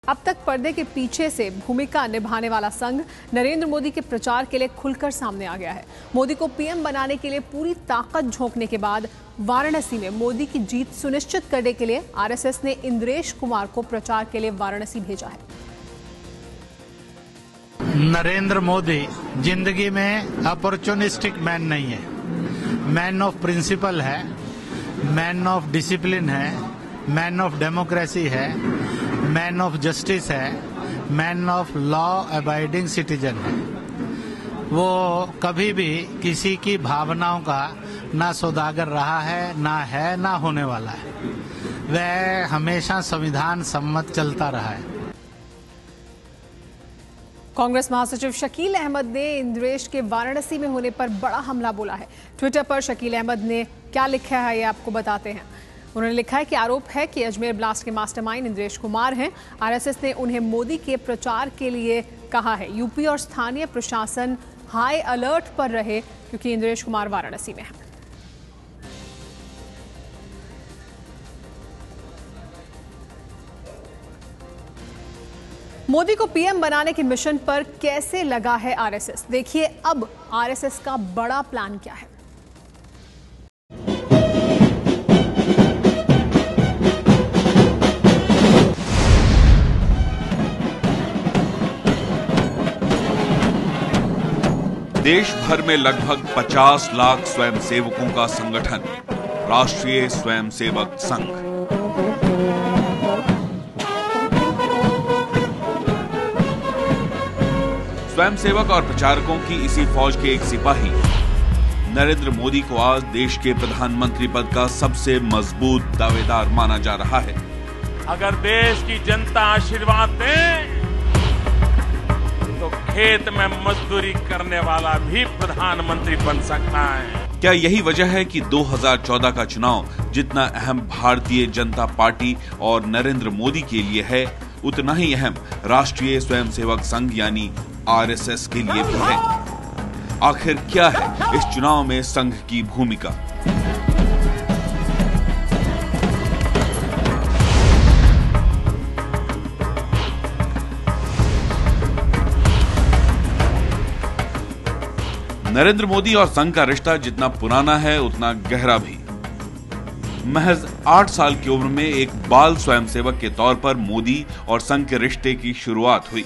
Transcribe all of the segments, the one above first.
अब तक पर्दे के पीछे से भूमिका निभाने वाला संघ नरेंद्र मोदी के प्रचार के लिए खुलकर सामने आ गया है। मोदी को पीएम बनाने के लिए पूरी ताकत झोंकने के बाद वाराणसी में मोदी की जीत सुनिश्चित करने के लिए आरएसएस ने इंद्रेश कुमार को प्रचार के लिए वाराणसी भेजा है। नरेंद्र मोदी जिंदगी में अपॉर्चुनिस्टिक मैन नहीं है, मैन ऑफ प्रिंसिपल है, मैन ऑफ डिसिप्लिन है, मैन ऑफ डेमोक्रेसी है, मैन ऑफ जस्टिस है, man of law abiding citizen है। वो कभी भी किसी की भावनाओं का ना सौदागर रहा है, ना होने वाला है। वह हमेशा संविधान सम्मत चलता रहा है। कांग्रेस महासचिव शकील अहमद ने इंद्रेश के वाराणसी में होने पर बड़ा हमला बोला है। ट्विटर पर शकील अहमद ने क्या लिखा है ये आपको बताते हैं। उन्होंने लिखा है कि आरोप है कि अजमेर ब्लास्ट के मास्टरमाइंड इंद्रेश कुमार हैं। आरएसएस ने उन्हें मोदी के प्रचार के लिए कहा है। यूपी और स्थानीय प्रशासन हाई अलर्ट पर रहे क्योंकि इंद्रेश कुमार वाराणसी में है। मोदी को पीएम बनाने के मिशन पर कैसे लगा है आरएसएस, देखिए अब आरएसएस का बड़ा प्लान क्या है। देश भर में लगभग 50 लाख स्वयंसेवकों का संगठन राष्ट्रीय स्वयंसेवक संघ। स्वयंसेवक और प्रचारकों की इसी फौज के एक सिपाही नरेंद्र मोदी को आज देश के प्रधानमंत्री पद का सबसे मजबूत दावेदार माना जा रहा है। अगर देश की जनता आशीर्वाद दे तो खेत में मजदूरी करने वाला भी प्रधानमंत्री बन सकता है। क्या यही वजह है कि 2014 का चुनाव जितना अहम भारतीय जनता पार्टी और नरेंद्र मोदी के लिए है, उतना ही अहम राष्ट्रीय स्वयंसेवक संघ यानी आरएसएस के लिए भी है। आखिर क्या है इस चुनाव में संघ की भूमिका? नरेंद्र मोदी और संघ का रिश्ता जितना पुराना है उतना गहरा भी। महज 8 साल की उम्र में एक बाल स्वयंसेवक के तौर पर मोदी और संघ के रिश्ते की शुरुआत हुई।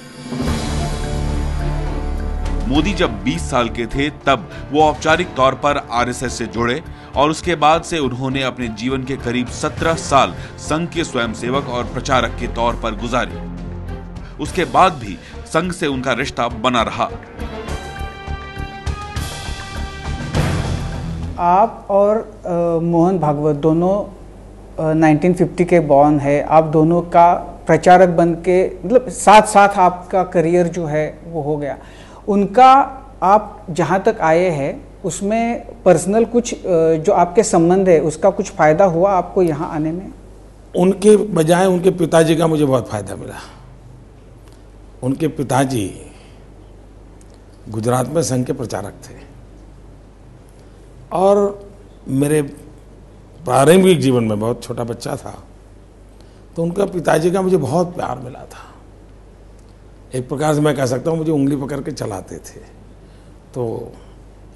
मोदी जब 20 साल के थे तब वो औपचारिक तौर पर आरएसएस से जुड़े और उसके बाद से उन्होंने अपने जीवन के करीब 17 साल संघ के स्वयंसेवक और प्रचारक के तौर पर गुजारे। उसके बाद भी संघ से उनका रिश्ता बना रहा। आप और मोहन भागवत दोनों 1950 के बॉर्न है। आप दोनों का प्रचारक बन के मतलब साथ साथ आपका करियर जो है वो हो गया। उनका आप जहाँ तक आए हैं उसमें पर्सनल कुछ जो आपके संबंध है उसका कुछ फायदा हुआ आपको यहाँ आने में? उनके बजाय उनके पिताजी का मुझे बहुत फायदा मिला। उनके पिताजी गुजरात में संघ के प्रचारक थे और मेरे प्रारंभिक जीवन में बहुत छोटा बच्चा था तो उनका पिताजी का मुझे बहुत प्यार मिला था। एक प्रकार से मैं कह सकता हूँ मुझे उंगली पकड़ के चलाते थे। तो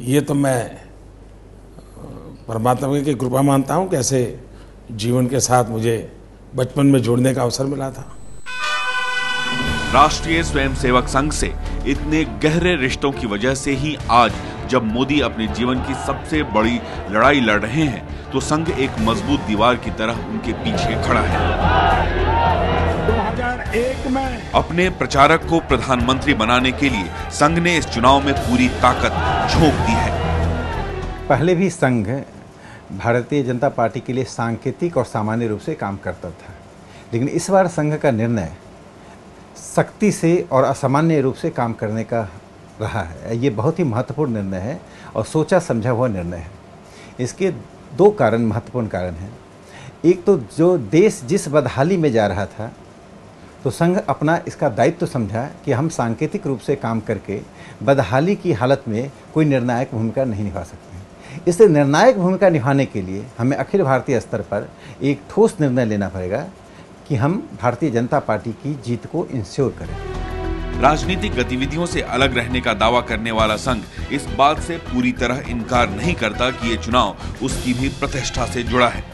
ये तो मैं परमात्मा की कृपा मानता हूँ कि ऐसे जीवन के साथ मुझे बचपन में जोड़ने का अवसर मिला था। राष्ट्रीय स्वयंसेवक संघ से इतने गहरे रिश्तों की वजह से ही आज जब मोदी अपने जीवन की सबसे बड़ी लड़ाई लड़ रहे हैं तो संघ एक मजबूत दीवार की तरह उनके पीछे खड़ा है। 2001 में अपने प्रचारक को प्रधानमंत्री बनाने के लिए संघ ने इस चुनाव में पूरी ताकत झोंक दी है। पहले भी संघ भारतीय जनता पार्टी के लिए सांकेतिक और सामान्य रूप से काम करता था, लेकिन इस बार संघ का निर्णय सख्ती से और असामान्य रूप से काम करने का रहा है। ये बहुत ही महत्वपूर्ण निर्णय है और सोचा समझा हुआ निर्णय है। इसके दो कारण महत्वपूर्ण कारण हैं। एक तो जो देश जिस बदहाली में जा रहा था तो संघ अपना इसका दायित्व समझा कि हम सांकेतिक रूप से काम करके बदहाली की हालत में कोई निर्णायक भूमिका नहीं निभा सकते। इसलिए निर्णायक भूमिका निभाने के लिए हमें अखिल भारतीय स्तर पर एक ठोस निर्णय लेना पड़ेगा कि हम भारतीय जनता पार्टी की जीत को इंश्योर करें। राजनीतिक गतिविधियों से अलग रहने का दावा करने वाला संघ इस बात से पूरी तरह इनकार नहीं करता कि ये चुनाव उसकी भी प्रतिष्ठा से जुड़ा है।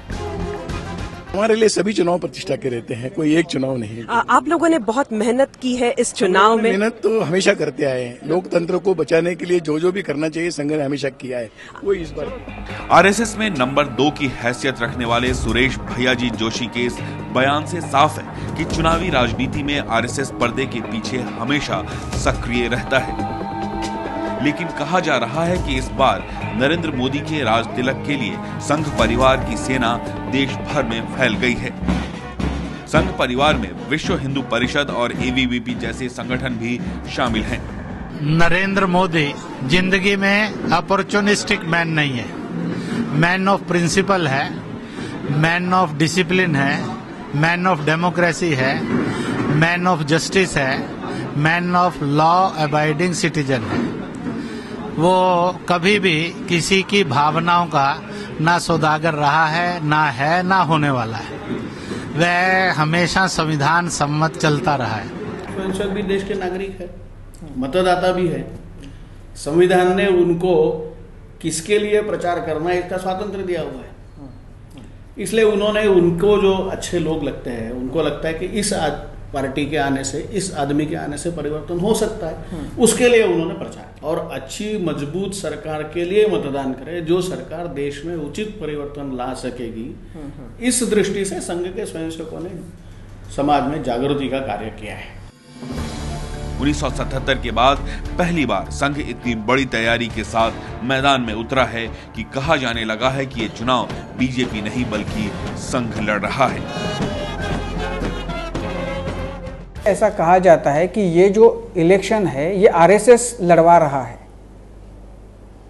हमारे लिए सभी चुनाव प्रतिष्ठा के रहते हैं, कोई एक चुनाव नहीं। आप लोगों ने बहुत मेहनत की है इस चुनाव में। मेहनत तो हमेशा करते आए हैं, लोकतंत्र को बचाने के लिए जो भी करना चाहिए संघ ने हमेशा किया है, वो इस बार। आरएसएस में नंबर 2 की हैसियत रखने वाले सुरेश भैयाजी जोशी के इस बयान से साफ है कि चुनावी राजनीति में आरएसएस पर्दे के पीछे हमेशा सक्रिय रहता है। लेकिन कहा जा रहा है कि इस बार नरेंद्र मोदी के राज तिलक के लिए संघ परिवार की सेना देश भर में फैल गई है। संघ परिवार में विश्व हिंदू परिषद और एबीवीपी जैसे संगठन भी शामिल हैं। नरेंद्र मोदी जिंदगी में अपॉर्चुनिस्टिक मैन नहीं है, मैन ऑफ प्रिंसिपल है, मैन ऑफ डिसिप्लिन है, मैन ऑफ डेमोक्रेसी है, मैन ऑफ जस्टिस है, man of law abiding citizen है। वो कभी भी किसी की भावनाओं का ना सौदागर रहा है, ना होने वाला है। वह हमेशा संविधान सम्मत चलता रहा है। स्वयंसेवक भी देश के नागरिक है, मतदाता भी है। संविधान ने उनको किसके लिए प्रचार करना है इसका स्वातंत्र दिया हुआ है। इसलिए उन्होंने उनको जो अच्छे लोग लगते हैं, उनको लगता है कि इस पार्टी के आने से, इस आदमी के आने से परिवर्तन हो सकता है, उसके लिए उन्होंने प्रचार। और अच्छी मजबूत सरकार के लिए मतदान करें, जो सरकार देश में उचित परिवर्तन ला सकेगी। इस दृष्टि से संघ के स्वयंसेवकों ने समाज में जागृति का कार्य किया है। 1977 के बाद पहली बार संघ इतनी बड़ी तैयारी के साथ मैदान में उतरा है कि कहा जाने लगा है कि ये चुनाव बीजेपी नहीं बल्कि संघ लड़ रहा है। ऐसा कहा जाता है कि ये जो इलेक्शन है ये आरएसएस लड़वा रहा है।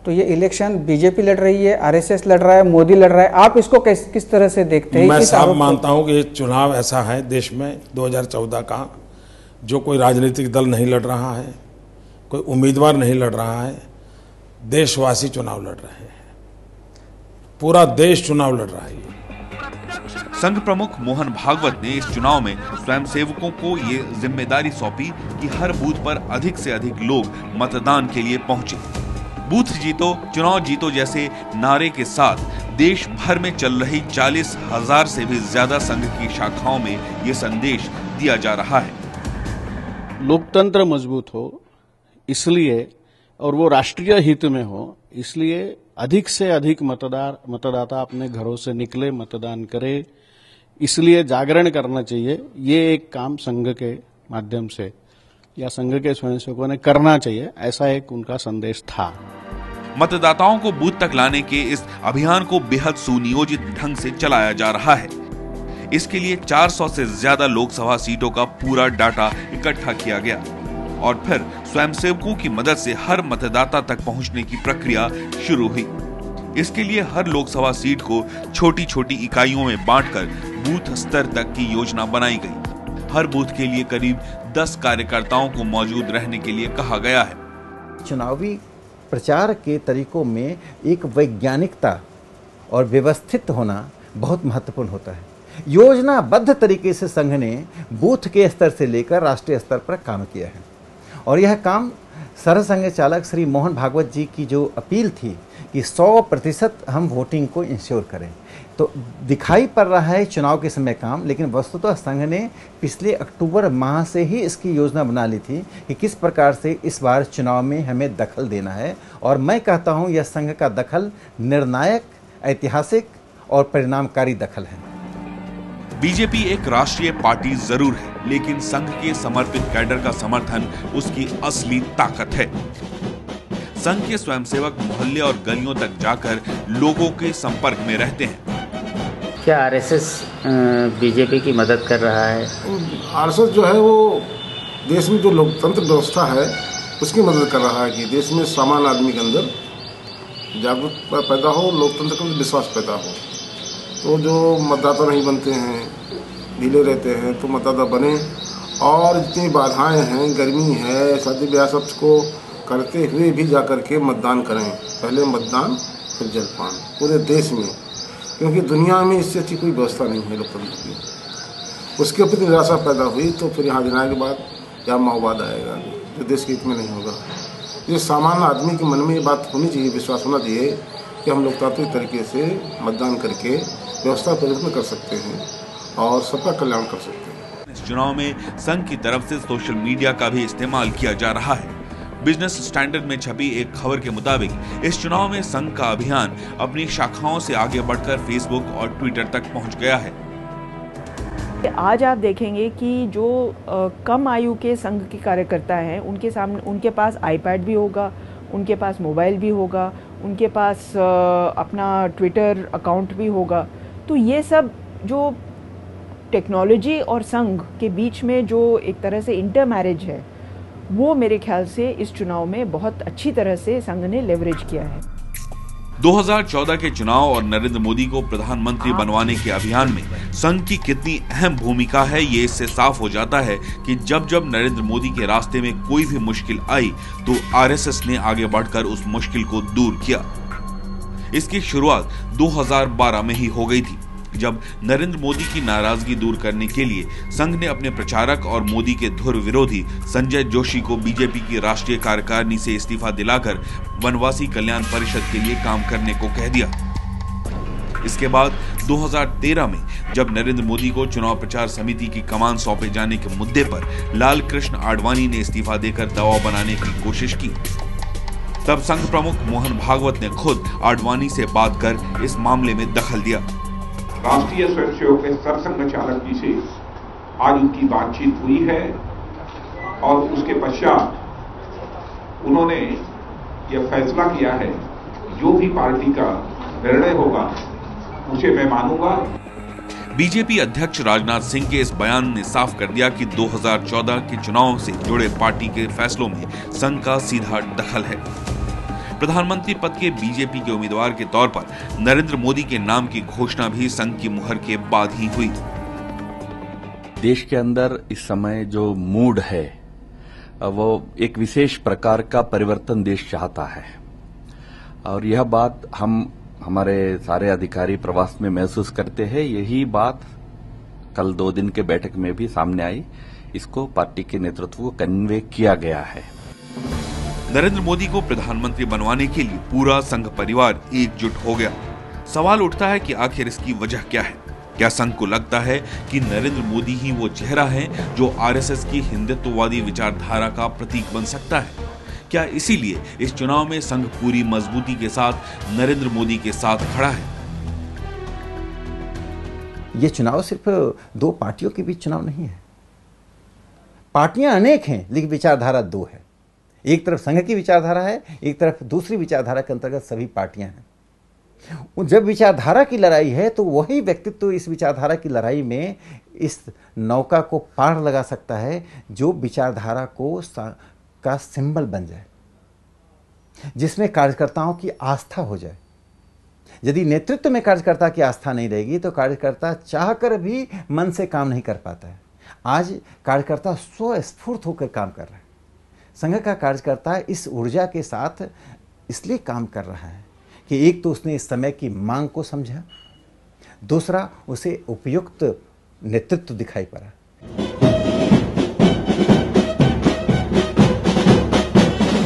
तो ये इलेक्शन बीजेपी लड़ रही है, आरएसएस लड़ रहा है, मोदी लड़ रहा है। आप इसको किस तरह से देखते हैं? मैं साफ मानता हूं कि ये चुनाव ऐसा है देश में 2014 का, जो कोई राजनीतिक दल नहीं लड़ रहा है, कोई उम्मीदवार नहीं लड़ रहा है, देशवासी चुनाव लड़ रहे हैं, पूरा देश चुनाव लड़ रहा है। संघ प्रमुख मोहन भागवत ने इस चुनाव में स्वयंसेवकों को ये जिम्मेदारी सौंपी कि हर बूथ पर अधिक से अधिक लोग मतदान के लिए पहुंचे। बूथ जीतो चुनाव जीतो जैसे नारे के साथ देश भर में चल रही 40,000 से भी ज्यादा संघ की शाखाओं में ये संदेश दिया जा रहा है। लोकतंत्र मजबूत हो इसलिए, और वो राष्ट्रीय हित में हो इसलिए अधिक से अधिक मतदाता अपने घरों से निकले, मतदान करे, इसलिए जागरण करना चाहिए। ये एक काम संघ के माध्यम से या संघ के स्वयंसेवकों ने करना चाहिए, ऐसा एक उनका संदेश था। मतदाताओं को बूथ तक लाने के इस अभियान को बेहद सुनियोजित ढंग से चलाया जा रहा है। इसके लिए 400 से ज्यादा लोकसभा सीटों का पूरा डाटा इकट्ठा किया गया और फिर स्वयंसेवकों की मदद से हर मतदाता तक पहुंचने की प्रक्रिया शुरू हुई। इसके लिए हर लोकसभा सीट को छोटी छोटी इकाइयों में बांटकर बूथ स्तर तक की योजना बनाई गई। हर बूथ के लिए करीब 10 कार्यकर्ताओं को मौजूद रहने के लिए कहा गया है। चुनावी प्रचार के तरीकों में एक वैज्ञानिकता और व्यवस्थित होना बहुत महत्वपूर्ण होता है। योजनाबद्ध तरीके से संघ ने बूथ के स्तर से लेकर राष्ट्रीय स्तर पर काम किया है और यह काम सरसंघ चालक श्री मोहन भागवत जी की जो अपील थी कि 100% हम वोटिंग को इंश्योर करें, तो दिखाई पड़ रहा है चुनाव के समय काम। लेकिन वस्तुतः संघ ने पिछले अक्टूबर माह से ही इसकी योजना बना ली थी कि किस प्रकार से इस बार चुनाव में हमें दखल देना है और मैं कहता हूं यह संघ का दखल निर्णायक, ऐतिहासिक और परिणामकारी दखल है। बीजेपी एक राष्ट्रीय पार्टी जरूर है, लेकिन संघ के समर्पित कैडर का समर्थन उसकी असली ताकत है। संघ के स्वयंसेवक मोहल्ले और गलियों तक जाकर लोगों के संपर्क में रहते हैं। क्या आरएसएस बीजेपी की मदद कर रहा है? आरएसएस जो है वो देश में जो लोकतंत्र व्यवस्था है उसकी मदद कर रहा है कि देश में सामान्य आदमी के अंदर जागरूकता पैदा हो, लोकतंत्र का विश्वास पैदा हो। तो जो मतदाता नहीं बनते हैं, ढीले रहते हैं, तो मतदाता बने और जितनी बाधाएं हैं, गर्मी है, शादी ब्याह सबको करते हुए भी जाकर के मतदान करें। पहले मतदान फिर जलपान पूरे देश में, क्योंकि दुनिया में इससे अच्छी कोई व्यवस्था नहीं है लोकतंत्र की। उसके प्रति निराशा पैदा हुई तो फिर यहाँ अधिनायक के बाद या माओवाद आएगा जो देश के हित में नहीं होगा। ये सामान्य आदमी के मन में ये बात होनी चाहिए, विश्वास होना चाहिए कि हम लोकतांत्रिक तरीके से मतदान करके व्यवस्था परिवर्तन कर सकते हैं और सबका कल्याण कर सकते हैं। इस चुनाव में संघ की तरफ से सोशल मीडिया का भी इस्तेमाल किया जा रहा है। बिजनेस स्टैंडर्ड में छपी एक खबर के मुताबिक इस चुनाव में संघ का अभियान अपनी शाखाओं से आगे बढ़कर फेसबुक और ट्विटर तक पहुंच गया है। आज आप देखेंगे कि जो कम आयु के संघ के कार्यकर्ता हैं उनके सामने उनके पास आईपैड भी होगा, उनके पास मोबाइल भी होगा, उनके पास अपना ट्विटर अकाउंट भी होगा। तो ये सब जो टेक्नोलॉजी और संघ के बीच में जो एक तरह से इंटर मैरिज है, वो मेरे ख्याल से इस चुनाव में बहुत अच्छी तरह से संघ ने लेवरेज किया है। 2014 के चुनाव और नरेंद्र मोदी को प्रधानमंत्री बनवाने के अभियान में संघ की कितनी अहम भूमिका है, ये इससे साफ हो जाता है कि जब जब नरेंद्र मोदी के रास्ते में कोई भी मुश्किल आई तो आरएसएस ने आगे बढ़कर उस मुश्किल को दूर किया। इसकी शुरुआत 2012 में ही हो गई थी, जब नरेंद्र मोदी की नाराजगी दूर करने के लिए संघ ने अपने प्रचारक और मोदी के धुर विरोधी संजय जोशी को बीजेपी की राष्ट्रीय कार्यकारिणी से इस्तीफा दिलाकर वनवासी कल्याण परिषद के लिए काम करने को कह दिया। इसके बाद 2013 में जब नरेंद्र मोदी को चुनाव प्रचार समिति की कमान सौंपे जाने के मुद्दे पर लाल कृष्ण आडवाणी ने इस्तीफा देकर दबाव बनाने की कोशिश की, तब संघ प्रमुख मोहन भागवत ने खुद आडवाणी से बात कर इस मामले में दखल दिया। राष्ट्रीय स्वयंसेवक के सरसंघ चालक जी से आज उनकी बातचीत हुई है और उसके पश्चात उन्होंने यह फैसला किया है जो भी पार्टी का निर्णय होगा उसे मैं मानूंगा। बीजेपी अध्यक्ष राजनाथ सिंह के इस बयान ने साफ कर दिया कि 2014 के चुनाव से जुड़े पार्टी के फैसलों में संघ का सीधा दखल है। प्रधानमंत्री पद के बीजेपी के उम्मीदवार के तौर पर नरेंद्र मोदी के नाम की घोषणा भी संघ की मुहर के बाद ही हुई। देश के अंदर इस समय जो मूड है वो एक विशेष प्रकार का परिवर्तन देश चाहता है और यह बात हम हमारे सारे अधिकारी प्रवास में महसूस करते हैं। यही बात कल 2 दिन के बैठक में भी सामने आई। इसको पार्टी के नेतृत्व को कन्वे किया गया है। नरेंद्र मोदी को प्रधानमंत्री बनवाने के लिए पूरा संघ परिवार एकजुट हो गया। सवाल उठता है कि आखिर इसकी वजह क्या है? क्या संघ को लगता है कि नरेंद्र मोदी ही वो चेहरा है जो आरएसएस की हिंदुत्ववादी विचारधारा का प्रतीक बन सकता है? क्या इसीलिए इस चुनाव में संघ पूरी मजबूती के साथ नरेंद्र मोदी के साथ खड़ा है? ये चुनाव सिर्फ 2 पार्टियों के बीच चुनाव नहीं है। पार्टियां अनेक हैं लेकिन विचारधारा 2 है। एक तरफ संघ की विचारधारा है, एक तरफ दूसरी विचारधारा के अंतर्गत सभी पार्टियां हैं। जब विचारधारा की लड़ाई है तो वही व्यक्तित्व इस विचारधारा की लड़ाई में इस नौका को पार लगा सकता है जो विचारधारा को का सिंबल बन जाए, जिसमें कार्यकर्ताओं की आस्था हो जाए। यदि नेतृत्व में कार्यकर्ता की आस्था नहीं रहेगी तो कार्यकर्ता चाहकर भी मन से काम नहीं कर पाता है। आज कार्यकर्ता स्वस्फूर्त होकर काम कर रहा है। संघ का कार्यकर्ता इस ऊर्जा के साथ इसलिए काम कर रहा है कि एक तो उसने इस समय की मांग को समझा, दूसरा उसे उपयुक्त नेतृत्व दिखाई पड़ा।